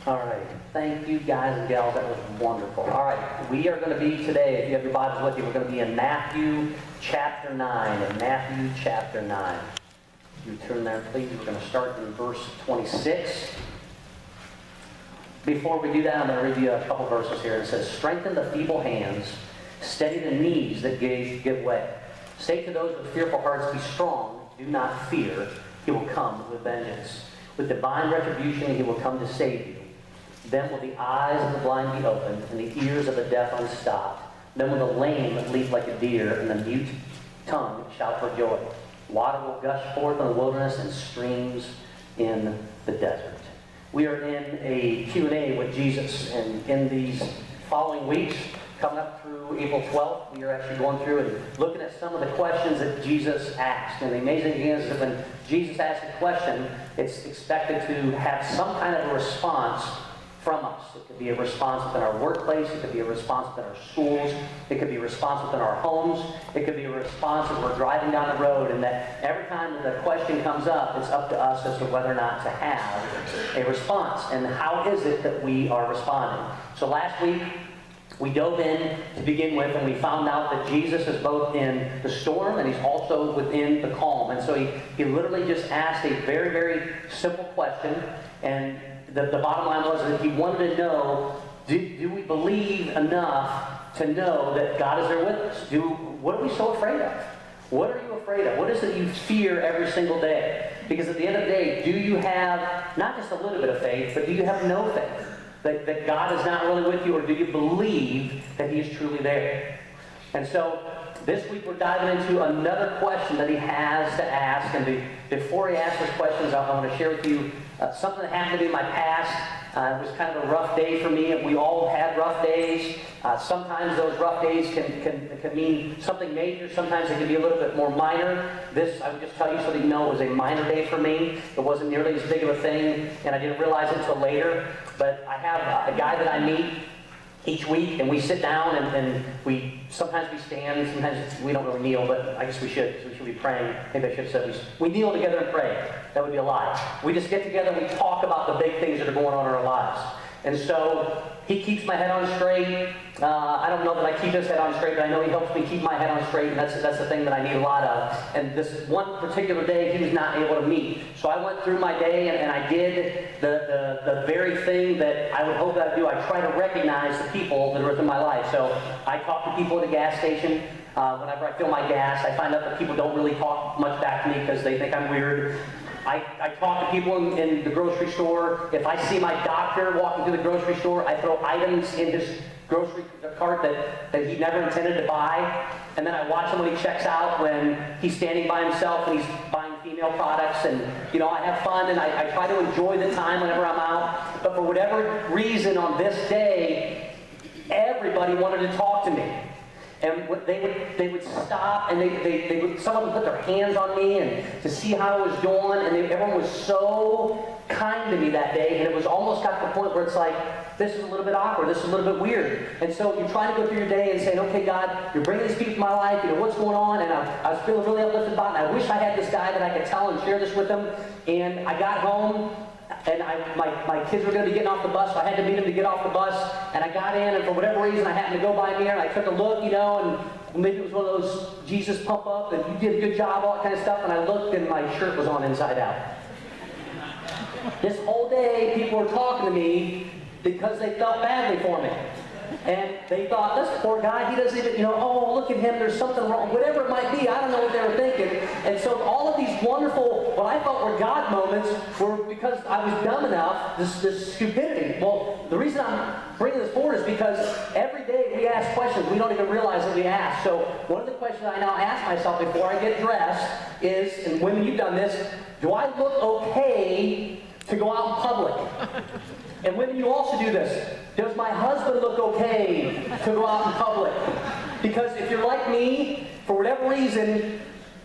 All right. Thank you, guys and gals. That was wonderful. All right. We are going to be today, if you have your Bibles with you, we're going to be in Matthew chapter 9. In Matthew chapter 9. If you turn there, please. We're going to start in verse 26. Before we do that, I'm going to read you a couple verses here. It says, "Strengthen the feeble hands, steady the knees that give way. Say to those with fearful hearts, be strong, do not fear. He will come with vengeance. With divine retribution, he will come to save you. Then will the eyes of the blind be opened, and the ears of the deaf unstopped. Then will the lame leap like a deer, and the mute tongue shout for joy. Water will gush forth in the wilderness, and streams in the desert." We are in a Q&A with Jesus, and in these following weeks, coming up through April 12th, we are actually going through and looking at some of the questions that Jesus asked. And the amazing thing is that when Jesus asks a question, it's expected to have some kind of a response from us. It could be a response within our workplace, it could be a response within our schools, it could be a response within our homes, it could be a response as we're driving down the road, and that every time that the question comes up, it's up to us as to whether or not to have a response. And how is it that we are responding? So last week, we dove in to begin with, and we found out that Jesus is both in the storm and he's also within the calm. And so he literally just asked a very, very simple question, and the bottom line was that he wanted to know, do we believe enough to know that God is there with us? What are we so afraid of? What are you afraid of? What is it you fear every single day? Because at the end of the day, do you have not just a little bit of faith, but do you have no faith? That God is not really with you, or do you believe that he is truly there? And so this week we're diving into another question that he has to ask. And before he asks his questions, I want to share with you something that happened to me in my past. It was kind of a rough day for me. We all had rough days. Sometimes those rough days can mean something major. Sometimes it can be a little bit more minor. This, I would just tell you so that you know, it was a minor day for me. It wasn't nearly as big of a thing, and I didn't realize it until later. But I have a guy that I meet each week, and we sit down, and sometimes we stand, sometimes we don't really kneel, but I guess we should, because we should be praying. Maybe I should have said we kneel together and pray. That would be a lie. We just get together and we talk about the big things that are going on in our lives. And so he keeps my head on straight. I don't know that I keep his head on straight, but I know he helps me keep my head on straight, and that's the thing that I need a lot of. And this one particular day, he was not able to meet. So I went through my day, and I did the very thing that I would hope that I do. I try to recognize the people that are within my life. So I talk to people at the gas station. Whenever I fill my gas, I find out that people don't really talk much back to me because they think I'm weird. I talk to people in the grocery store. If I see my doctor walking through the grocery store, I throw items in his grocery cart that he never intended to buy. And then I watch him when he checks out, when he's standing by himself and he's buying female products. And, you know, I have fun, and I try to enjoy the time whenever I'm out. But for whatever reason on this day, everybody wanted to talk to me. And they would stop, and they would, some of them put their hands on me and to see how I was doing, and everyone was so kind to me that day, and it was almost got to the point where it's like, this is a little bit awkward, this is a little bit weird. And so you're trying to go through your day and saying, okay, God, you're bringing these people to my life, you know, what's going on? And I was feeling really uplifted about it, and I wish I had this guy that I could tell and share this with him. And I got home, and my kids were going to be getting off the bus, so I had to meet them to get off the bus. And I got in, and for whatever reason, I happened to go by mirror, and I took a look, you know, and maybe it was one of those Jesus pump up, and you did a good job, all that kind of stuff. And I looked, and my shirt was on inside out. This whole day, people were talking to me because they felt badly for me. And they thought, this poor guy, he doesn't even, you know, oh, look at him, there's something wrong. Whatever it might be, I don't know what they were thinking. And so all of these wonderful, what I thought were God moments were because I was dumb enough, this stupidity. Well, the reason I'm bringing this forward is because every day we ask questions we don't even realize that we ask. So one of the questions I now ask myself before I get dressed is, and women, you've done this, do I look okay to go out in public? And women, you also do this. Does my husband look okay to go out in public? Because if you're like me, for whatever reason,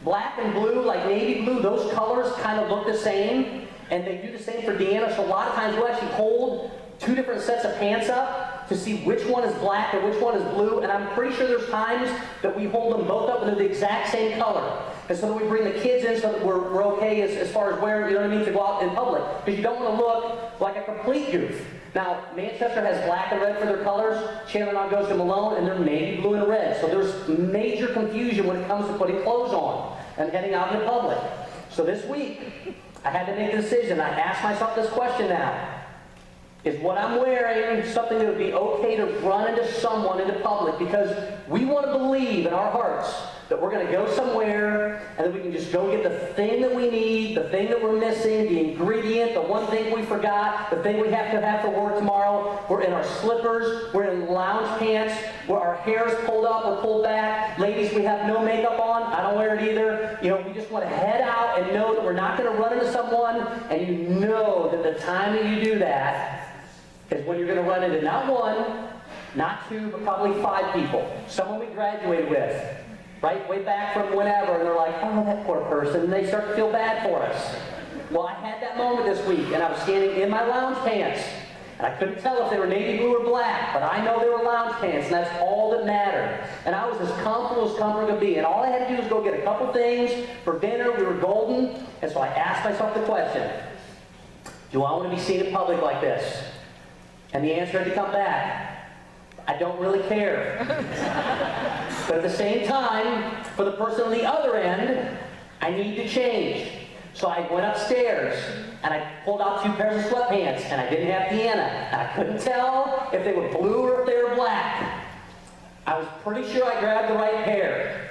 black and blue, like navy blue, those colors kind of look the same. And they do the same for Deanna. So a lot of times we'll actually hold two different sets of pants up to see which one is black and which one is blue, and I'm pretty sure there's times that we hold them both up and they're the exact same color. And so that we bring the kids in so that we're okay as far as wearing, you know what I mean, to go out in public. Because you don't want to look like a complete goof. Now, Manchester has black and red for their colors. Chandler now goes to Malone, and they're navy blue and red. So there's major confusion when it comes to putting clothes on and heading out in public. So this week, I had to make a decision. I asked myself this question now. Is what I'm wearing something that would be okay to run into someone into public? Because we want to believe in our hearts that we're going to go somewhere and that we can just go get the thing that we need, the thing that we're missing, the ingredient, the one thing we forgot, the thing we have to have for work tomorrow. We're in our slippers, we're in lounge pants, where our hair is pulled up or pulled back. Ladies, we have no makeup on. I don't wear it either. You know, we just want to head out and know that we're not going to run into someone, and you know that the time that you do that is when you're going to run into not one, not two, but probably 5 people. Someone we graduated with, right? Way back from whenever, and they're like, oh, that poor person, and they start to feel bad for us. Well, I had that moment this week, and I was standing in my lounge pants, and I couldn't tell if they were navy blue or black, but I know they were lounge pants, and that's all that mattered. And I was as comfortable could be, and all I had to do was go get a couple things for dinner. We were golden, and so I asked myself the question, do I want to be seen in public like this? And the answer had to come back, I don't really care. But at the same time, for the person on the other end, I need to change. So I went upstairs, and I pulled out 2 pairs of sweatpants, and I didn't have Deanna. And I couldn't tell if they were blue or if they were black. I was pretty sure I grabbed the right pair.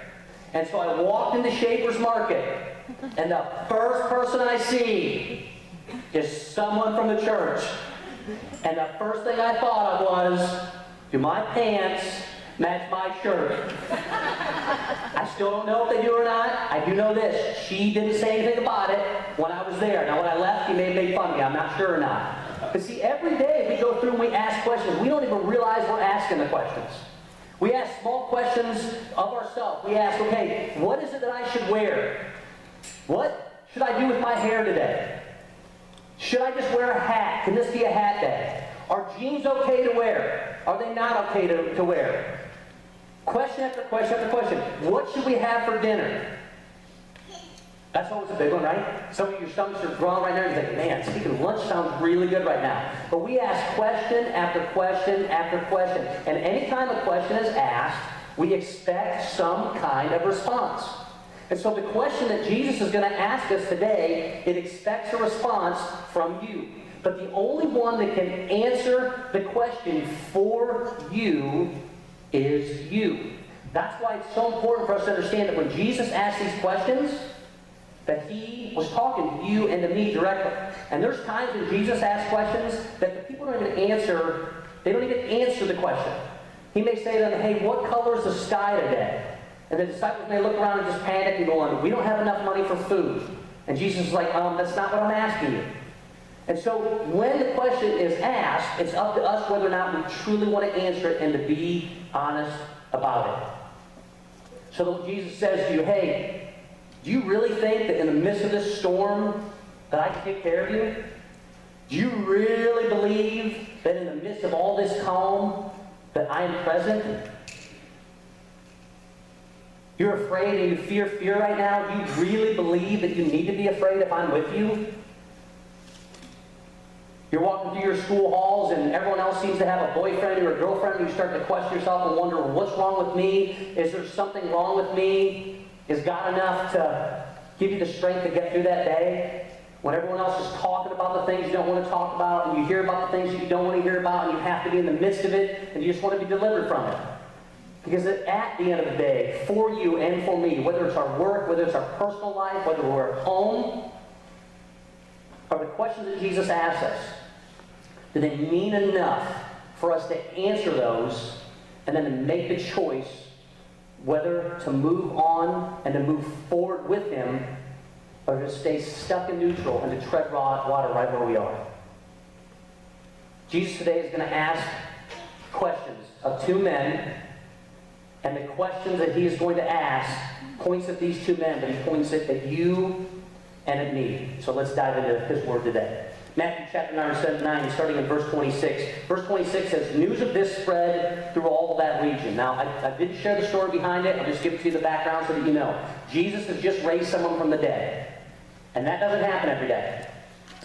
And so I walked into Schaefer's Market, and the first person I see is someone from the church. And the first thing I thought of was, do my pants match my shirt? I still don't know if they do or not. I do know this. She didn't say anything about it when I was there. Now when I left, she may have made fun of me. I'm not sure or not. But see, every day we go through and we ask questions. We don't even realize we're asking the questions. We ask small questions of ourselves. We ask, okay, what is it that I should wear? What should I do with my hair today? Should I just wear a hat? Can this be a hat day? Are jeans okay to wear? Are they not okay to wear? Question after question after question. What should we have for dinner? That's always a big one, right? Some of your stomachs are growling right now and you think, man, speaking of lunch sounds really good right now. But we ask question after question after question. And anytime a question is asked, we expect some kind of response. And so the question that Jesus is going to ask us today, it expects a response from you. But the only one that can answer the question for you is you. That's why it's so important for us to understand that when Jesus asked these questions, that he was talking to you and to me directly. And there's times when Jesus asks questions that the people don't even answer, they don't even answer the question. He may say to them, hey, what color is the sky today? And the disciples may look around and just panic and go on, we don't have enough money for food. And Jesus is like, that's not what I'm asking you. And so when the question is asked, it's up to us whether or not we truly want to answer it and to be honest about it. So Jesus says to you, hey, do you really think that in the midst of this storm that I can take care of you? Do you really believe that in the midst of all this calm that I am present? You're afraid and you fear right now. Do you really believe that you need to be afraid if I'm with you? You're walking through your school halls and everyone else seems to have a boyfriend or a girlfriend, and you start to question yourself and wonder, well, what's wrong with me? Is there something wrong with me? Is God enough to give you the strength to get through that day? When everyone else is talking about the things you don't want to talk about, and you hear about the things you don't want to hear about, and you have to be in the midst of it, and you just want to be delivered from it. Because at the end of the day, for you and for me, whether it's our work, whether it's our personal life, whether we're at home, are the questions that Jesus asks us, do they mean enough for us to answer those and then to make the choice whether to move on and to move forward with him, or to stay stuck in neutral and to tread water right where we are? Jesus today is going to ask questions of 2 men, and the questions that he is going to ask points at these 2 men, but he points it at you and at me. So let's dive into his word today. Matthew chapter 9, starting in verse 26. Verse 26 says, news of this spread through all of that region. Now, I did share the story behind it. I'll just give it to you the background so that you know. Jesus has just raised someone from the dead. And that doesn't happen every day.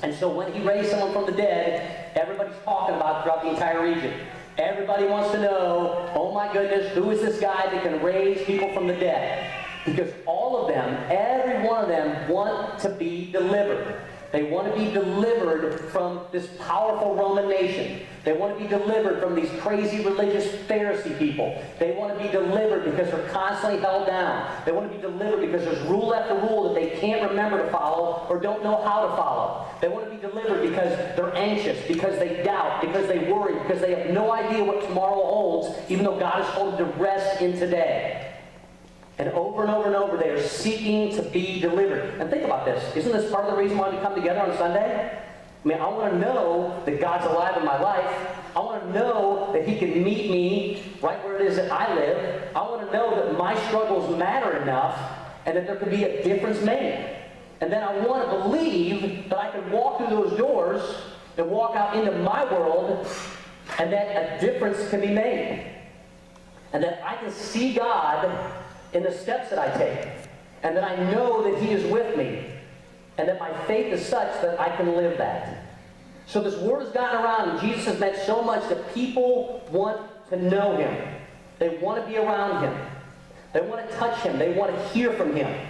And so when he raised someone from the dead, everybody's talking about it throughout the entire region. Everybody wants to know, oh my goodness, who is this guy that can raise people from the dead? Because all of them, every one of them, want to be delivered. They want to be delivered from this powerful Roman nation. They want to be delivered from these crazy religious Pharisee people. They want to be delivered because they're constantly held down. They want to be delivered because there's rule after rule that they can't remember to follow or don't know how to follow. They want to be delivered because they're anxious, because they doubt, because they worry, because they have no idea what tomorrow holds, even though God has told them to rest in today. And over, they are seeking to be delivered. And think about this. Isn't this part of the reason why we come together on Sunday? I mean, I want to know that God's alive in my life. I want to know that he can meet me right where it is that I live. I want to know that my struggles matter enough and that there can be a difference made. And then I want to believe that I can walk through those doors and walk out into my world and that a difference can be made. And that I can see God in the steps that I take, and that I know that he is with me, and that my faith is such that I can live that. So this word has gotten around, and Jesus has meant so much that people want to know him. They want to be around him. They want to touch him. They want to hear from him.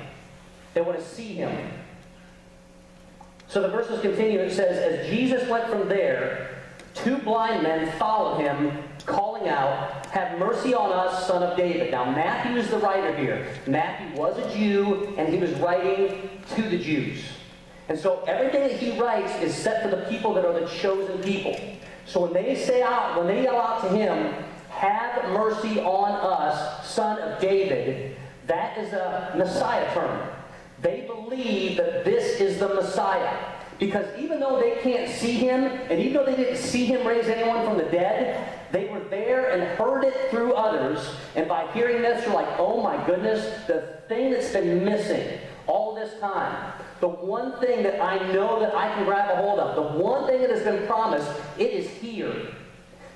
They want to see him. So the verses continue. It says, as Jesus went from there, 2 blind men followed him, calling out, have mercy on us, son of David. Now, Matthew is the writer here. Matthew was a Jew, and he was writing to the Jews. And so everything that he writes is set for the people that are the chosen people. So when they yell out to him, have mercy on us, son of David, that is a Messiah term. They believe that this is the Messiah. Because even though they can't see him, and even though they didn't see him raise anyone from the dead, they were there and heard it through others. And by hearing this, you're like, oh my goodness, the thing that's been missing all this time, the one thing that I know that I can grab a hold of, the one thing that has been promised, it is here.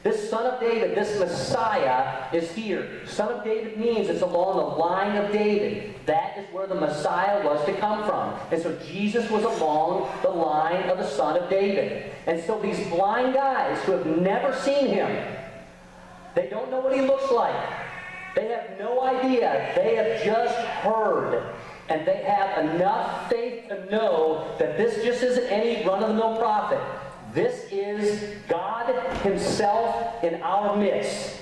This son of David, this Messiah is here. Son of David means it's along the line of David. That is where the Messiah was to come from. And so Jesus was along the line of the son of David. And so these blind guys who have never seen him, they don't know what he looks like. They have no idea. They have just heard. And they have enough faith to know that this just isn't any run-of-the-mill prophet. This is God himself in our midst.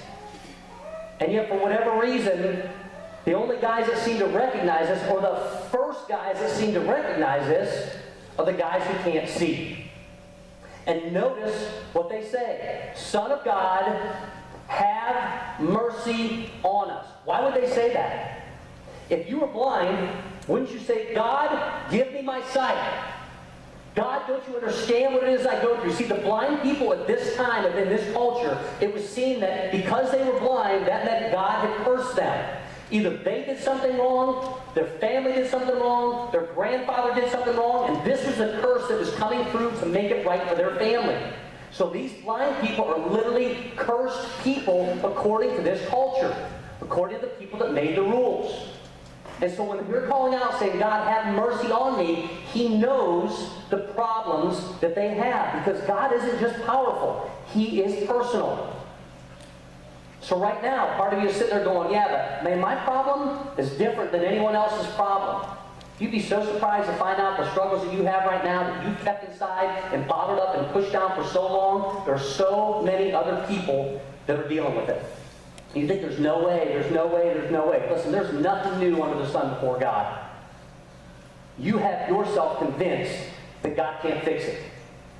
And yet, for whatever reason, the only guys that seem to recognize this, or the first guys that seem to recognize this, are the guys who can't see. And notice what they say. Son of God, have mercy on us. Why would they say that? If you were blind, wouldn't you say, God, give me my sight? God, don't you understand what it is I go through? See, the blind people at this time and in this culture, it was seen that because they were blind, that meant God had cursed them. Either they did something wrong, their family did something wrong, their grandfather did something wrong, and this was the curse that was coming through to make it right for their family. So these blind people are literally cursed people according to this culture, according to the people that made the rules. And so when we're calling out saying, God, have mercy on me, he knows the problems that they have. Because God isn't just powerful. He is personal. So right now, part of you is sitting there going, yeah, but man, my problem is different than anyone else's problem. You'd be so surprised to find out the struggles that you have right now that you've kept inside and bottled up and pushed down for so long. There are so many other people that are dealing with it. You think there's no way, there's no way, there's no way. Listen, there's nothing new under the sun before God. You have yourself convinced that God can't fix it.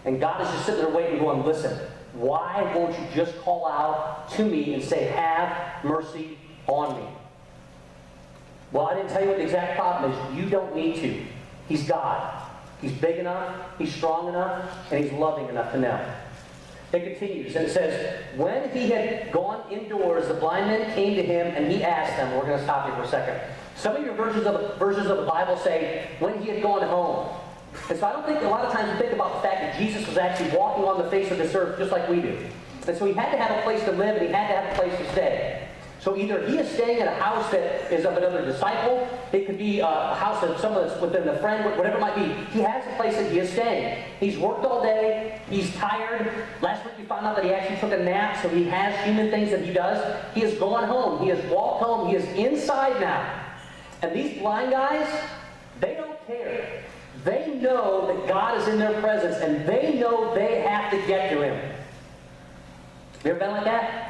And God is just sitting there waiting going, listen, why won't you just call out to me and say, have mercy on me? Well, I didn't tell you what the exact problem is. You don't need to. He's God. He's big enough, he's strong enough, and he's loving enough to know. It continues, and it says, when he had gone indoors, the blind men came to him, and he asked them. We're going to stop here for a second. Some of your versions of the Bible say, when he had gone home. And so I don't think a lot of times we think about the fact that Jesus was actually walking on the face of this earth just like we do. And so he had to have a place to live, and he had to have a place to stay. So either he is staying in a house that is of another disciple, it could be a house of someone that's within a friend, whatever it might be. He has a place that he is staying. He's worked all day, he's tired. Last week we found out that he actually took a nap, so he has human things that he does. He has gone home, he has walked home, he is inside now. And these blind guys, they don't care. They know that God is in their presence, and they know they have to get to him. You ever been like that?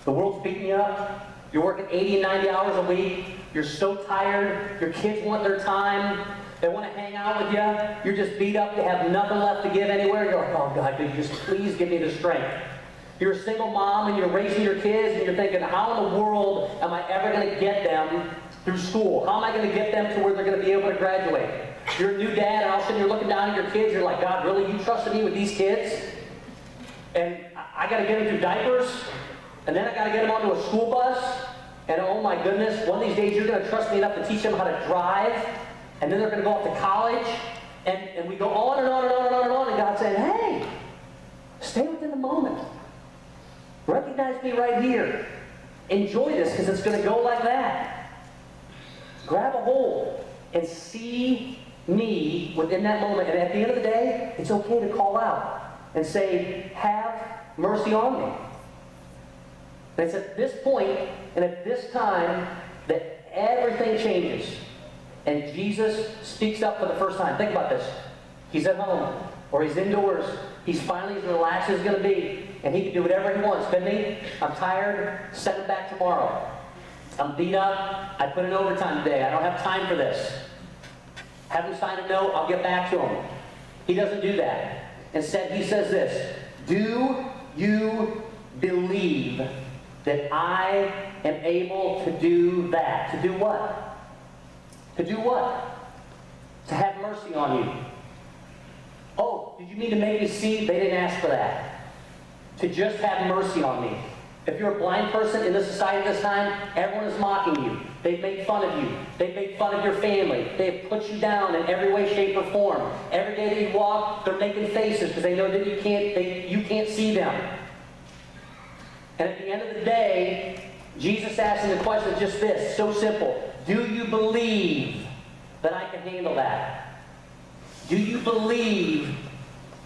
The world's beating you up. You're working 80 and 90 hours a week. You're so tired. Your kids want their time. They want to hang out with you. You're just beat up. You have nothing left to give anywhere. You're like, oh God, could you just please give me the strength? You're a single mom and you're raising your kids and you're thinking, how in the world am I ever going to get them through school? How am I going to get them to where they're going to be able to graduate? You're a new dad and all of a sudden you're looking down at your kids. You're like, God, really? You trusted me with these kids? And I got to get them through diapers? And then I got to get them onto a school bus, and oh my goodness, one of these days you're going to trust me enough to teach them how to drive, and then they're going to go off to college, and we go on and on and on and on and on, and God's saying, hey, stay within the moment. Recognize me right here. Enjoy this, because it's going to go like that. Grab a hold and see me within that moment, and at the end of the day, it's okay to call out and say, have mercy on me. And it's at this point and at this time that everything changes. And Jesus speaks up for the first time. Think about this. He's at home or he's indoors. He's finally as relaxed as he's going to be. And he can do whatever he wants, couldn't he? I'm tired. Send him back tomorrow. I'm beat up. I put in overtime today. I don't have time for this. Have him sign a note. I'll get back to him. He doesn't do that. Instead, he says this. Do you believe that I am able to do that? To do what? To do what? To have mercy on you. Oh, did you mean to make me see? They didn't ask for that. To just have mercy on me. If you're a blind person in this society this time, everyone is mocking you. They've made fun of you. They've made fun of your family. They've put you down in every way, shape, or form. Every day that you walk, they're making faces because they know that you can't see them. And at the end of the day, Jesus asking the question is just this, so simple. Do you believe that I can handle that? Do you believe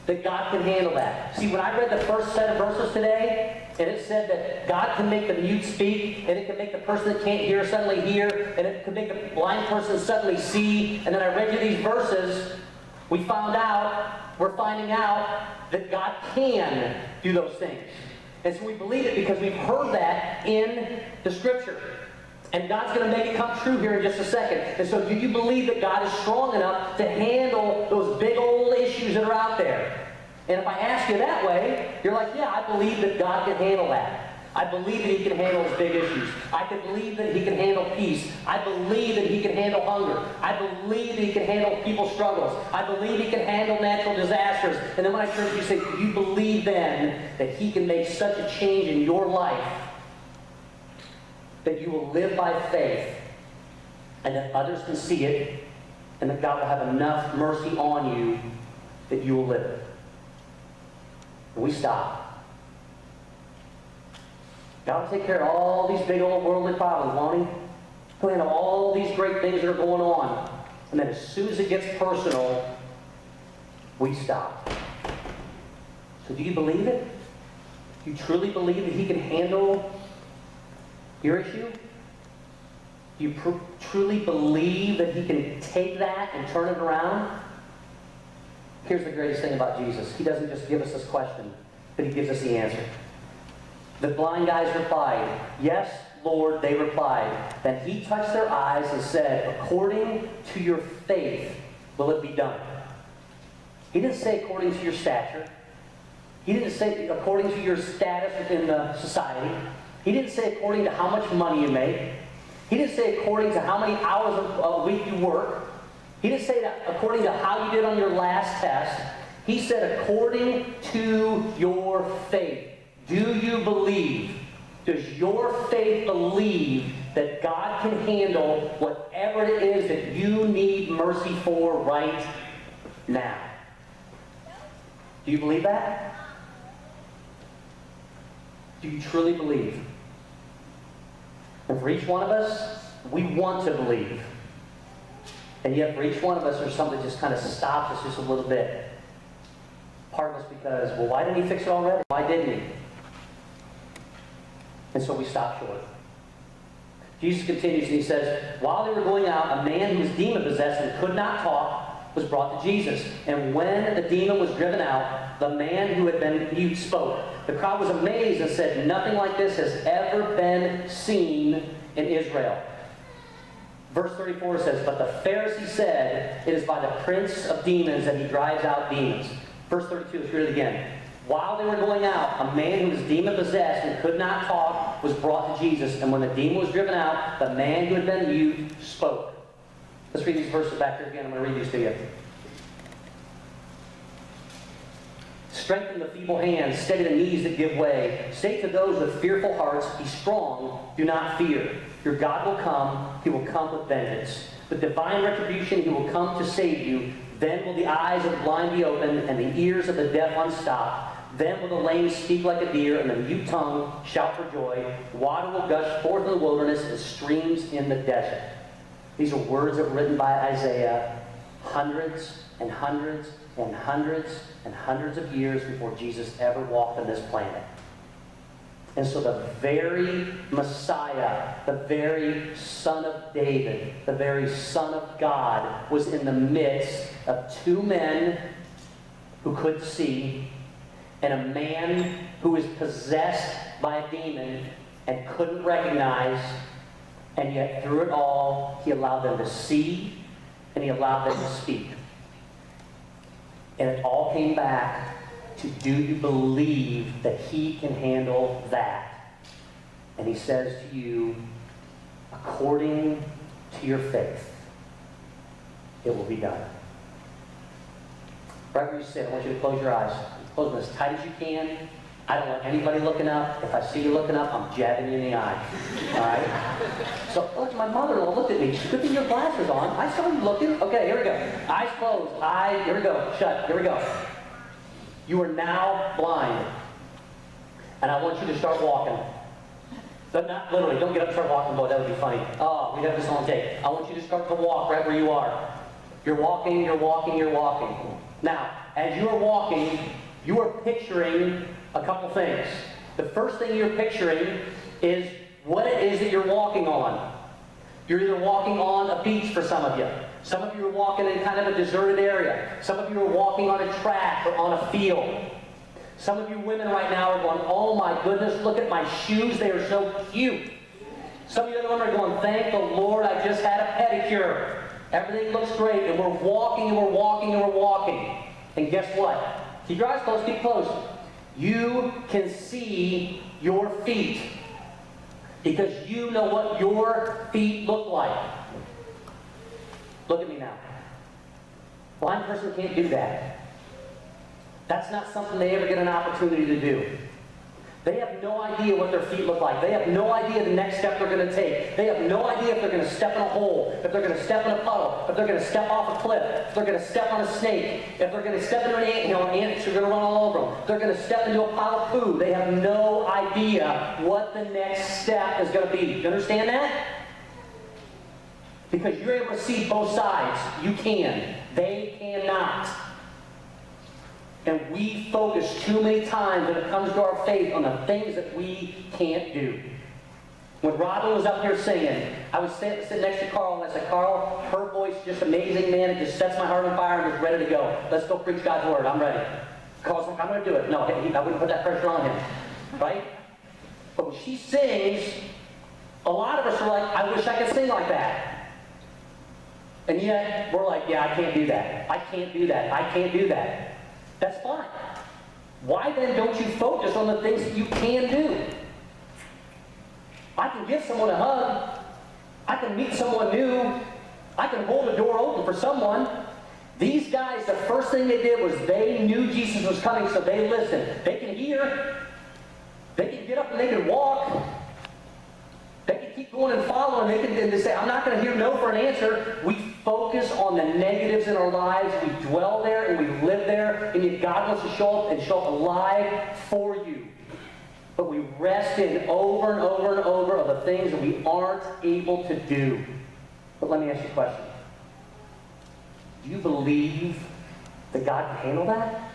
that God can handle that? See, when I read the first set of verses today, and it said that God can make the mute speak, and it can make the person that can't hear suddenly hear, and it can make the blind person suddenly see, and then I read you these verses, we're finding out that God can do those things. And so we believe it because we've heard that in the Scripture. And God's going to make it come true here in just a second. And so do you believe that God is strong enough to handle those big old issues that are out there? And if I ask you that way, you're like, yeah, I believe that God can handle that. I believe that He can handle His big issues. I can believe that He can handle peace. I believe that He can handle hunger. I believe that He can handle people's struggles. I believe He can handle natural disasters. And then when I turn to you, say, do you believe then that He can make such a change in your life that you will live by faith and that others can see it and that God will have enough mercy on you that you will live it? And we stop. God will take care of all these big old worldly problems, won't He? He'll handle all these great things that are going on. And then as soon as it gets personal, we stop. So do you believe it? Do you truly believe that He can handle your issue? Do you truly believe that He can take that and turn it around? Here's the greatest thing about Jesus. He doesn't just give us this question, but He gives us the answer. The blind guys replied, yes, Lord, they replied. Then He touched their eyes and said, according to your faith will it be done. He didn't say according to your stature. He didn't say according to your status within the society. He didn't say according to how much money you make. He didn't say according to how many hours a week you work. He didn't say that according to how you did on your last test. He said according to your faith. Do you believe? Does your faith believe that God can handle whatever it is that you need mercy for right now? Do you believe that? Do you truly believe? And for each one of us, we want to believe. And yet for each one of us, there's something that just kind of stops us just a little bit. Part of us because, well, why didn't he fix it already? Why didn't he? And so we stop short. Jesus continues and he says, while they were going out, a man who was demon-possessed and could not talk was brought to Jesus. And when the demon was driven out, the man who had been mute spoke. The crowd was amazed and said, nothing like this has ever been seen in Israel. Verse 34 says, but the Pharisee said, it is by the prince of demons that he drives out demons. Verse 32, let's read it again. While they were going out, a man who was demon-possessed and could not talk was brought to Jesus. And when the demon was driven out, the man who had been mute spoke. Let's read these verses back there again. I'm going to read these to you. Strengthen the feeble hands, steady the knees that give way. Say to those with fearful hearts, be strong, do not fear. Your God will come, he will come with vengeance. With divine retribution, he will come to save you. Then will the eyes of the blind be opened, and the ears of the deaf unstopped. Then will the lame speak like a deer, and the mute tongue shout for joy. Water will gush forth in the wilderness and streams in the desert. These are words that were written by Isaiah hundreds and hundreds and hundreds and hundreds of years before Jesus ever walked on this planet. And so the very Messiah, the very Son of David, the very Son of God was in the midst of two men who could see and a man who was possessed by a demon and couldn't recognize, and yet through it all, he allowed them to see and he allowed them to speak. And it all came back to, do you believe that he can handle that? And he says to you, according to your faith, it will be done. Right where you sit, I want you to close your eyes. Close them as tight as you can. I don't want anybody looking up. If I see you looking up, I'm jabbing you in the eye. All right? So, look, my mother-in-law looked at me. Good thing your glasses on. I saw you looking. Okay, here we go. Eyes closed. Here we go. Shut. Here we go. You are now blind. And I want you to start walking. But not literally. Don't get up and start walking. Boy, that would be funny. Oh, we'd have this on tape. I want you to start to walk right where you are. You're walking, you're walking, you're walking. Now, as you are walking, you are picturing a couple things. The first thing you're picturing is what it is that you're walking on. You're either walking on a beach for some of you. Some of you are walking in kind of a deserted area. Some of you are walking on a track or on a field. Some of you women right now are going, oh my goodness, look at my shoes, they are so cute. Some of you other women are going, thank the Lord, I just had a pedicure. Everything looks great, and we're walking and we're walking and we're walking. And guess what? Keep your eyes closed, keep closed. You can see your feet because you know what your feet look like. Look at me now. Blind person can't do that. That's not something they ever get an opportunity to do. They have no idea what their feet look like. They have no idea the next step they're going to take. They have no idea if they're going to step in a hole, if they're going to step in a puddle, if they're going to step off a cliff, if they're going to step on a snake, if they're going to step into an anthill and ants are going to run all over them, if they're going to step into a pile of poo. They have no idea what the next step is going to be. You understand that? Because you're able to see both sides. You can. They cannot. And we focus too many times when it comes to our faith on the things that we can't do. When Robin was up here singing, I was sitting next to Carl, and I said, Carl, her voice is just amazing, man. It just sets my heart on fire. I'm just ready to go. Let's go preach God's word. I'm ready. Carl's like, I'm going to do it. No, I wouldn't put that pressure on him. Right? But when she sings, a lot of us are like, I wish I could sing like that. And yet, we're like, yeah, I can't do that. I can't do that. I can't do that. That's fine. Why then don't you focus on the things that you can do? I can give someone a hug. I can meet someone new. I can hold a door open for someone. These guys, the first thing they did was they knew Jesus was coming, so they listened. They can hear. They can get up and they can walk. They can keep going and following. They say, I'm not going to hear no for an answer. We focus on the negatives in our lives. We dwell there and we live there. And yet God wants to show up and show up alive for you. But we rest in over and over and over of the things that we aren't able to do. But let me ask you a question. Do you believe that God can handle that?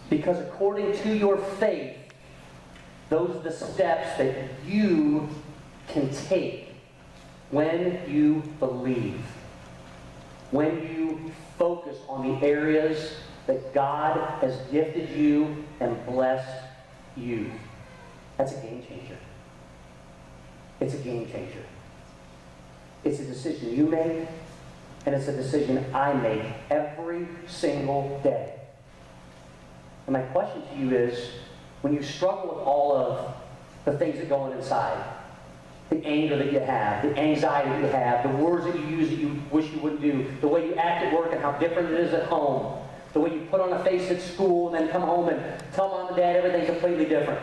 Because according to your faith, those are the steps that you can take when you believe. When you focus on the areas that God has gifted you and blessed you. That's a game changer. It's a game changer. It's a decision you make, and it's a decision I make every single day. And my question to you is, when you struggle with all of the things that go on inside, the anger that you have, the anxiety that you have, the words that you use that you wish you wouldn't do, the way you act at work and how different it is at home, the way you put on a face at school and then come home and tell mom and dad everything completely different,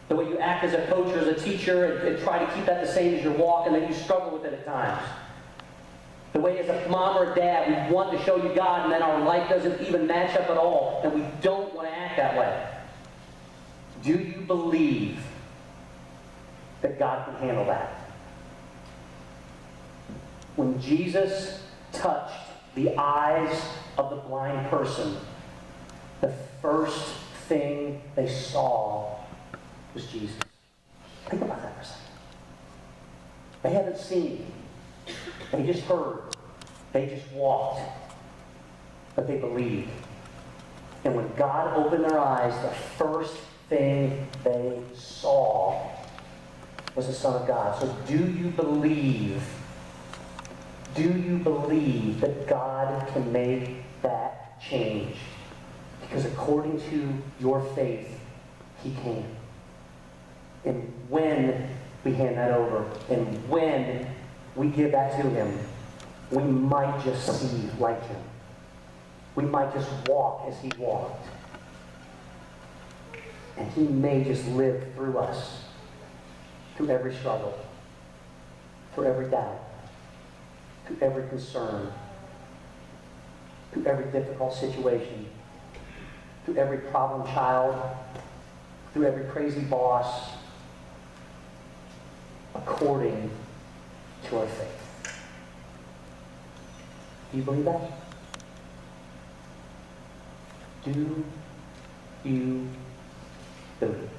the way you act as a coach or as a teacher and try to keep that the same as your walk and then you struggle with it at times. The way as a mom or a dad, we want to show you God and then our life doesn't even match up at all and we don't want to act that way. Do you believe that God can handle that? When Jesus touched the eyes of the blind person, the first thing they saw was Jesus. Think about that for a second. They haven't seen. They just heard. They just walked. But they believed. And when God opened their eyes, the first thing they saw was the Son of God. So do you believe that God can make that change? Because according to your faith, He can. And when we hand that over, and when we give that to Him, we might just see like Him. We might just walk as He walked. And He may just live through us, through every struggle, through every doubt, through every concern, through every difficult situation, through every problem child, through every crazy boss, according to our faith. Do you believe that? Do you believe?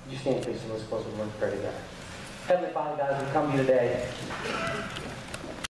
Would you stand please and let's close the word of prayer together. Heavenly Father, God, as we come to you today,